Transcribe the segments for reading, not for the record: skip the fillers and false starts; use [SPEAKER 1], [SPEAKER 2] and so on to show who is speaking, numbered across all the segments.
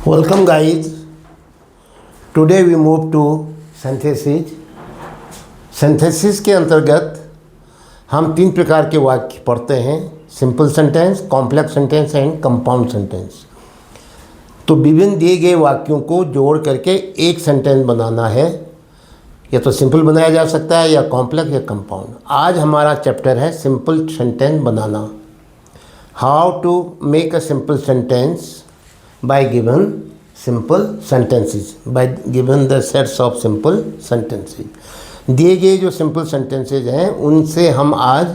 [SPEAKER 1] Welcome guys. Today we move to synthesis. Synthesis के अंतर्गत हम 3 प्रकार के वाक्य पढ़ते हैं, simple sentence, complex sentence and compound sentence. तो विभिन्न दिए गए वाक्यों को जोड़ करके एक सेंटेंस बनाना है। या तो सिंपल बनाया जा सकता है या कॉम्प्लेक्स या कंपाउंड। आज हमारा चैप्टर है सिंपल सेंटेंस बनाना। How to make a simple sentence by given simple sentences, by given the sets of simple sentences। दिए गए जो सिंपल सेंटेंसेज हैं उनसे हम आज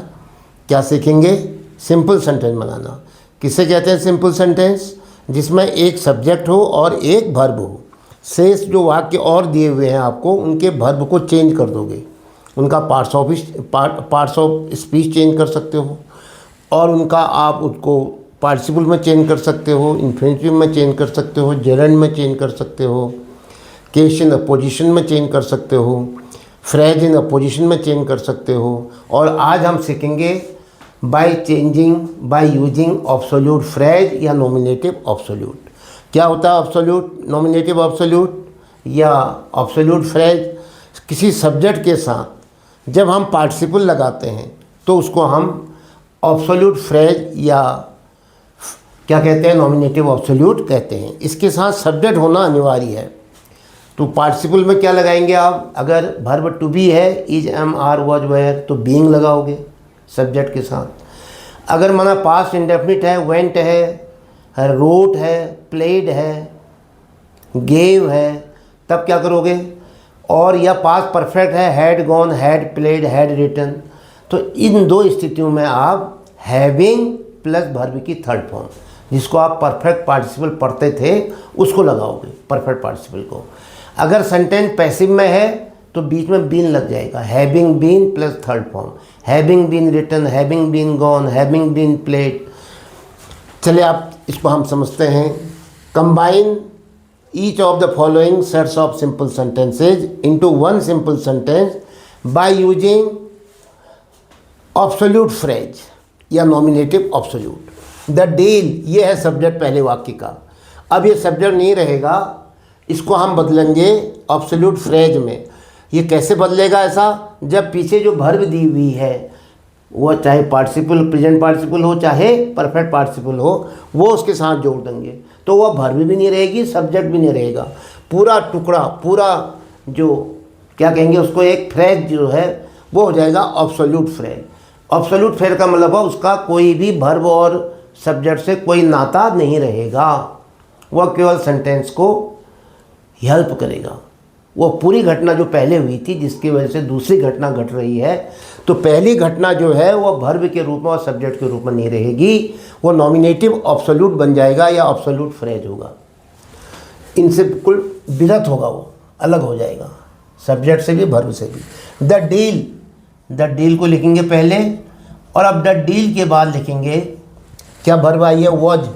[SPEAKER 1] क्या सीखेंगे, सिंपल सेंटेंस बनाना। किसे कहते हैं सिंपल सेंटेंस? जिसमें एक सब्जेक्ट हो और एक वर्ब हो। शेष जो वाक्य और दिए हुए हैं आपको, उनके वर्ब को चेंज कर दोगे, उनका पार्ट्स ऑफ स्पीच चेंज कर सकते हो और उनका आप उसको पार्टिसिपल में चेंज कर सकते हो, इन्फिनिटिव में चेंज कर सकते हो, जेरेंड में चेंज कर सकते हो, केस इन अपोजिशन में चेंज कर सकते हो, फ्रेज इन अपोजिशन में चेंज कर सकते हो। और आज हम सीखेंगे बाय यूजिंग ऑब्सोल्यूट फ्रेज या नॉमिनेटिव ऑब्सोल्यूट। क्या होता है ऑब्सोल्यूट, नॉमिनेटिव ऑब्सोल्यूट या ऑब्सोल्यूट फ्रेज? किसी सब्जेक्ट के साथ जब हम पार्टिसिपल लगाते हैं तो उसको हम ऑब्सोल्यूट फ्रेज या क्या कहते हैं, नॉमिनेटिव ऑब्सोल्यूट कहते हैं। इसके साथ सब्जेक्ट होना अनिवार्य है। तो पार्टिसिपल में क्या लगाएंगे आप? अगर वर्ब टू बी है, is, am, are, was, were, तो बीइंग लगाओगे सब्जेक्ट के साथ। अगर माना पास्ट इंडेफिनिट है, वेंट है, रोट है, प्लेड है, गेव है, तब क्या करोगे? और या पास्ट परफेक्ट है, had gone, had played, had written, तो इन 2 स्थितियों में आप हैविंग प्लस वर्ब की थर्ड फॉर्म, जिसको आप परफेक्ट पार्टिसिपल पढ़ते थे, उसको लगाओगे, परफेक्ट पार्टिसिपल को। अगर सेंटेंस पैसिव में है तो बीच में बीन लग जाएगा, having been plus third form, having been written, having been gone, having been played. चलिए आप इसको हम समझते हैं। Combine each of the following sets of simple sentences into one simple sentence by using absolute phrase या nominative absolute. The deal, ये है subject पहले वाक्य का। अब ये सब्जेक्ट नहीं रहेगा, इसको हम बदलेंगे ऑब्सोल्यूट फ्रेज में। ये कैसे बदलेगा ऐसा? जब पीछे जो वर्ब दी हुई है, वो चाहे पार्टिसिपल, प्रेजेंट पार्टिसिपल हो, चाहे परफेक्ट पार्टिसिपल हो, वो उसके साथ जोड़ देंगे तो वह वर्ब भी नहीं रहेगी, सब्जेक्ट भी नहीं रहेगा। पूरा टुकड़ा, पूरा जो क्या कहेंगे उसको, एक फ्रेज जो है वो हो जाएगा ऑब्सोल्यूट फ्रेज। ऑब्सोल्यूट फ्रेज का मतलब है उसका कोई भी वर्ब और सब्जेक्ट से कोई नाता नहीं रहेगा, वह केवल सेंटेंस को हेल्प करेगा। वो पूरी घटना जो पहले हुई थी, जिसकी वजह से दूसरी घटना घट रही है, तो पहली घटना जो है वो वर्ब के रूप में और सब्जेक्ट के रूप में नहीं रहेगी, वो नॉमिनेटिव ऑब्सोल्यूट बन जाएगा या ऑब्सोल्यूट फ्रेज होगा। इनसे बिल्कुल विरत होगा, वो अलग हो जाएगा, सब्जेक्ट से भी वर्ब से भी। द डील, द डील को लिखेंगे पहले, और अब द डील के बाद लिखेंगे क्या वर्ब आई है, was,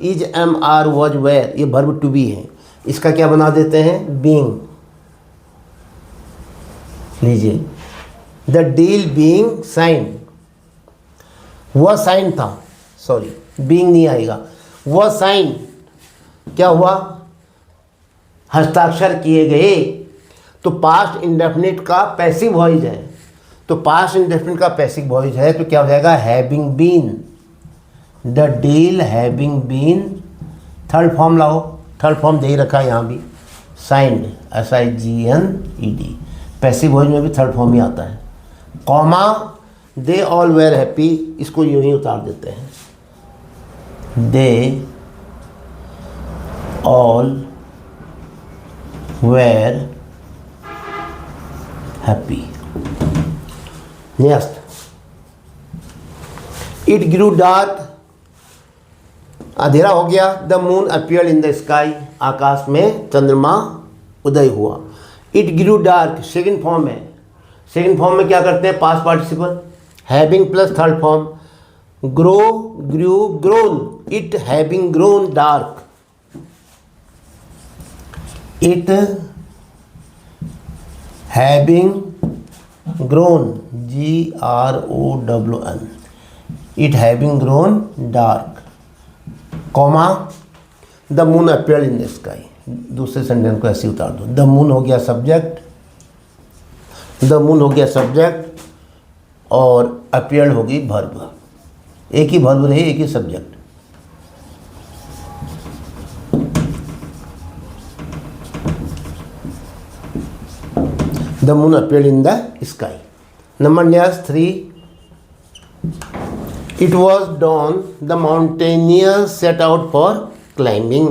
[SPEAKER 1] is, am, are, was, were, ये वर्ब टू बी है। इसका क्या बना देते हैं, बीइंग। लीजिए, द डील बीइंग साइन, वह साइन था, सॉरी बीइंग नहीं आएगा, वह साइन क्या हुआ, हस्ताक्षर किए गए। तो पास्ट इंडेफिनिट का पैसिव वॉइस है, तो पास्ट इंडेफिनिट का पैसिव वॉइस है तो क्या हो जाएगा, having been. The deal having been, third form लाओ, थर्ड फॉर्म दे ही रखा है यहाँ भी, साइंड, SIGNED, पैसिव वॉइस में भी थर्ड फॉर्म ही आता है। Comma, they all were happy, इसको यूं ही उतार देते हैं, they all were happy. Next, it grew dark, अंधेरा हो गया। The moon appeared in the sky, आकाश में चंद्रमा उदय हुआ। It grew dark second form है, सेकंड फॉर्म में क्या करते हैं, past participle, having plus third form, grow, grew, grown, it having grown dark, it having grown, GROWN, it having grown dark। Comma the moon appeared in the sky. दूसरे sentence को ऐसे उतार दो, the moon हो गया subject, the moon हो गया subject और अपीयर्ड होगी वर्ब। एक ही वर्ब रही, एक ही subject. The moon appeared in the sky. Number 3, it was dawn, the mountaineers set out for climbing.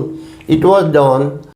[SPEAKER 1] It was dawn,